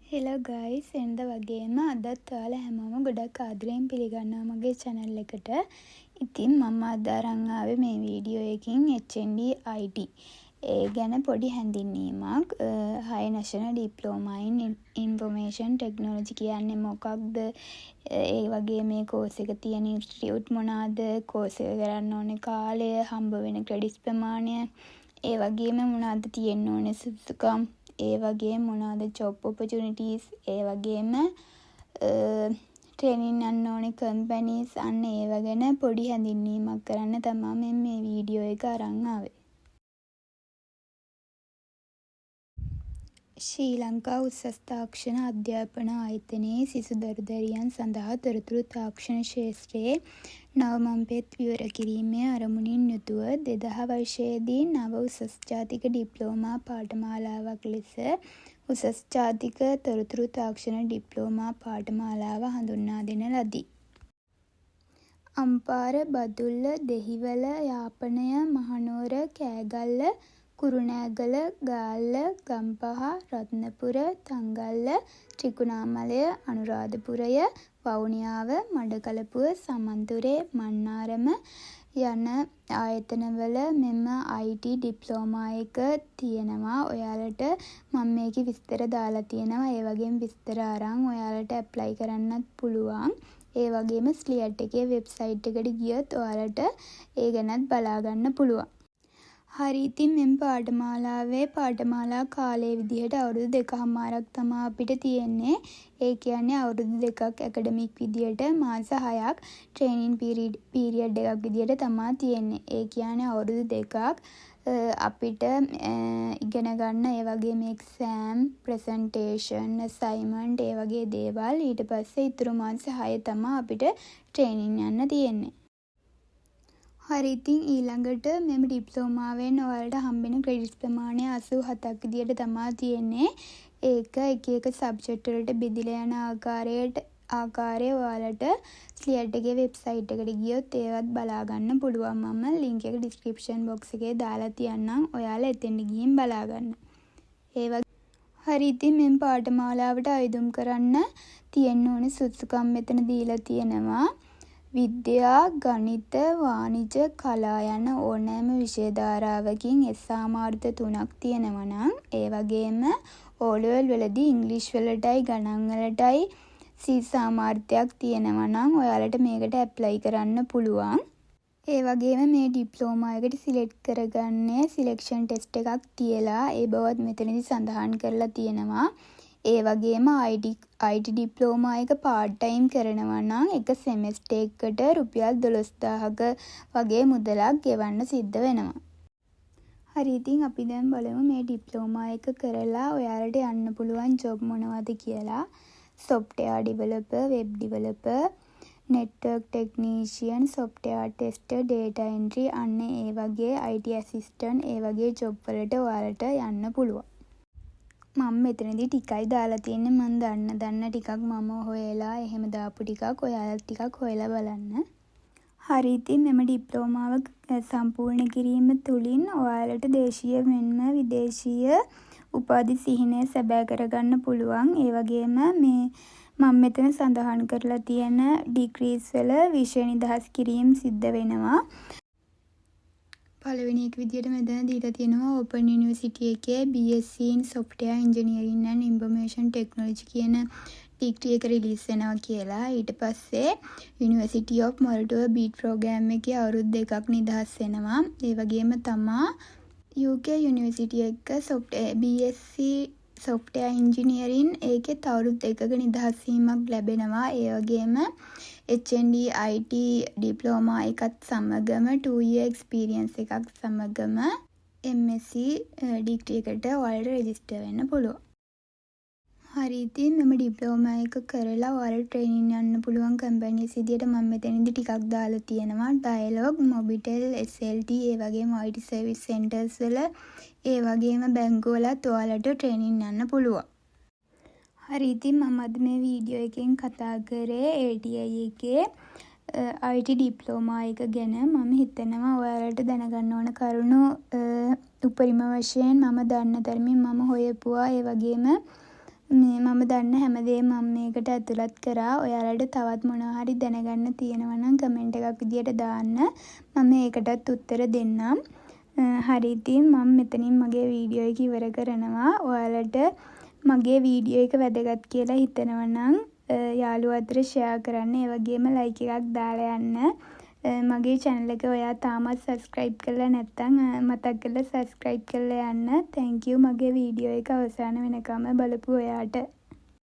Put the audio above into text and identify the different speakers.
Speaker 1: Hello guys එන්ද වගේම අදත් ඔයාලා හැමෝම ගොඩක් ආදරයෙන් පිළිගන්නවා මගේ channel එකට. ඉතින් මම අද අරන් ආවේ මේ වීඩියෝ එකකින් HND IT ඒ ගැන පොඩි හැඳින්වීමක්. High National Diploma in Information Technology කියන්නේ මොකක්ද? ඒ වගේ මේ course එක තියෙන institute මොනවාද? course එක කරන්න ඕනේ කාලය, හම්බ වෙන credits ප්‍රමාණය, ඒ වගේම මොනවාද තියෙන්න ඕනේ සුදුසුකම්, ඒ වගේම මොනවාද job opportunities, ඒ වගේම training යන්න ඕනේ companies, අන්න ඒව ගැන පොඩි හැඳින්වීමක් කරන්න තමයි මේ වීඩියෝ එක අරන් ආවේ. ශ්‍රී ලංකා උසස් තාක්ෂණ අධ්‍යාපන ආයතනයේ සිසු දරු-දැරියන් සඳහා තොරතුරු තාක්ෂණ ක්ෂේත්‍රයේ නවමම් පෙත් විවර කිරීමේ අරමුණින් යුතුව 2000 වර්ෂයේදී නව උසස් ජාතික ඩිප්ලෝමා පාඨමාලාවක් ලෙස උසස් ජාතික තොරතුරු තාක්ෂණ ඩිප්ලෝමා පාඨමාලාව හඳුන්වා දෙන ලදී. අම්පාර, බදුල්ල, දෙහිවල, යාපනය, මහනුවර, කෑගල්ල, කුරුණෑගල, ගාල්ල, ගම්පහ, රත්නපුර, තංගල්ල, ත්‍රිකුණාමලය, අනුරාධපුරය, වවුනියාව, මඩකලපුව, සමන්තුරේ, මන්නාරම යන ආයතනවල මෙම IT ඩිප්ලෝමා එක තියෙනවා. ඔයාලට මම මේකේ විස්තර දාලා තියෙනවා. ඒ වගේම විස්තර අරන් ඔයාලට ඇප්ලයි කරන්නත් පුළුවන්. ඒ වගේම ස්ලියට් එකේ වෙබ්සයිට් එකට ගියොත් ඔයාලට ඒ ගැනත් බලා ගන්න පුළුවන්. හරි, ඉතින් මෙම පාඨමාලාවේ පාඨමාලා කාලය විදිහට අවුරුදු 2කමාරක් තමයි අපිට තියෙන්නේ. ඒ කියන්නේ අවුරුදු 2ක් ඇකඩමික් විදිහට මාස 6ක් ට්‍රේනින් පීරියඩ් එකක් විදිහට තමයි තියෙන්නේ. ඒ කියන්නේ අවුරුදු 2ක් අපිට ඉගෙන ගන්න ඒ වගේම එක්සෑම්, ප්‍රසන්ටේෂන්, අසයින්මන්ට්, ඒ වගේ දේවල්. ඊට පස්සේ ඉතුරු මාස 6 තමයි අපිට ට්‍රේනින් යන්න තියෙන්නේ. හරි, ඉතින් ඊළඟට මෙම ඩිප්ලෝමාවෙන් ඔයාලට හම්බෙන ක්‍රෙඩිට්ස් ප්‍රමාණය 87ක් විදියට තමයි තියෙන්නේ. ඒක එක එක සබ්ජෙක්ට් වලට බෙදලා යන ආකාරය ඔයාලට ස්ලියට් එකේ වෙබ්සයිට් එකට ගියොත් ඒවත් බලා ගන්න පුළුවන්. මම ලින්ක් එක ඩිස්ක්‍රිප්ෂන් බොක්ස් එකේ දාලා තියන්නම්. ඔයාලා එතෙන්ට ගිහින් බලා ගන්න. ඒ වගේ හරි, ඉතින් මෙම පාඨමාලාවට අයදුම් කරන්න තියෙන්න ඕනේ සුදුසුකම් මෙතන දීලා තියෙනවා. විද්‍යා, ගණිත, වාණිජ, කලා යන ඕනෑම විෂය ධාරාවකින් සාමාර්ථ 3ක් තියෙනවා නම්, ඒ වගේම O level වලදී ඉංග්‍රීසි වලටයි ගණන් වලටයි C සාමාර්ථයක් තියෙනවා නම් ඔයාලට මේකට ඇප්ලයි කරන්න පුළුවන්. ඒ වගේම මේ ඩිප්ලෝමා එකට සිලෙක්ට් කරගන්නේ සිලෙක්ෂන් ටෙස්ට් එකක් තියලා ඒ බවත් මෙතනදී සඳහන් කරලා තියෙනවා. ඒ වගේම IT ඩිප්ලෝමා එක පාර්ට් ටයිම් කරනවා නම් එක සෙමෙස්ටර් එකකට රුපියල් 12000ක වගේ මුදලක් ගෙවන්න සිද්ධ වෙනවා. හරි, ඉතින් අපි දැන් බලමු මේ ඩිප්ලෝමා එක කරලා ඔයාලට යන්න පුළුවන් ජොබ් මොනවද කියලා. software developer, web developer, network technician, software tester, data entry, අන්න ඒ වගේ IT assistant, ඒ වගේ ජොබ් වලට ඔයාලට යන්න පුළුවන්. මම මෙතනදී ටිකයි දාලා තියෙන්නේ. මම දන්න ටිකක් මම හොයලා එහෙම දාපු ටිකක් ඔයාලත් ටිකක් හොයලා බලන්න. හරි, ඉතින් මෙම ඩිප්ලෝමාව සම්පූර්ණ කිරීම තුළින් ඔයාලට දේශීය මෙන්ම විදේශීය උපාධි සිහිනය සැබෑ කරගන්න පුළුවන්. ඒ වගේම මේ මම මෙතන සඳහන් කරලා තියෙන ඩිග්‍රීස් වල විෂය නිදහස් කිරීම සිද්ධ වෙනවා. පළවෙනි එක විදියට මෙතන දීලා තියෙනවා ඕපන් යුනිවර්සිටි එකේ BSc in Software Engineering and Information Technology කියන ඩිග්‍රී එක රිලීස් වෙනවා කියලා. ඊට පස්සේ University of Moldova BEAD program එකේ අවුරුදු 2ක් නිදහස් වෙනවා. ඒ වගේම තමා UK University එක BSc Software Engineering ඒකෙත් අවුරුදු 2ක නිදහස් වීමක් ලැබෙනවා. ඒ වගේම HND IT ඩිප්ලෝමා එකත් සමගම 2 year experience එකක් සමගම MSc ඩිග්‍රී එකට ඔයාලට රෙජිස්ටර් වෙන්න පුළුවන්. හරි, ඉතින් මෙම ඩිප්ලෝමා එක කරලා ඔයාලට ට්‍රේනින් යන්න පුළුවන් කම්පැනිස් විදියට මම මෙතනදී ටිකක් දාලා තියෙනවා. ඩයලොග්, මොබිටෙල්, SLT, ඒ වගේම IT සර්විස් සෙන්ටර්ස් වල, ඒ වගේම බැංකු වලත් ඔයාලට ට්‍රේනින් යන්න පුළුවන්. හරි, ඉතින් මම අද මේ වීඩියෝ එකෙන් කතා කරේ ATI එකේ IT ඩිප්ලෝමා එක ගැන. මම හිතනවා ඔයාලට දැනගන්න ඕන කරුණු උපරිම වශයෙන් මම දන්න තරමින් මම හොයපුවා. ඒ වගේම මම දන්න හැමදේම මම මේකට ඇතුළත් කරා. ඔයාලට තවත් මොනවා හරි දැනගන්න තියෙනවා නම් කමෙන්ට් එකක් විදියට දාන්න. මම ඒකටත් උත්තර දෙන්නම්. හරි ඉතින් මම මෙතනින් මගේ වීඩියෝ එක ඉවර කරනවා. ඔයාලට මගේ වීඩියෝ එක වැදගත් කියලා හිතෙනවා නම් යාළුවෝ අතර ෂෙයා කරන්න. ඒ වගේම ලයික් එකක් දාලා යන්න. මගේ channel එක ඔයා තාමත් subscribe කරලා නැත්නම් මතක් කරලා subscribe කරලා යන්න. thank you මගේ වීඩියෝ එක අවසාන වෙනකම් බලපු ඔයාට.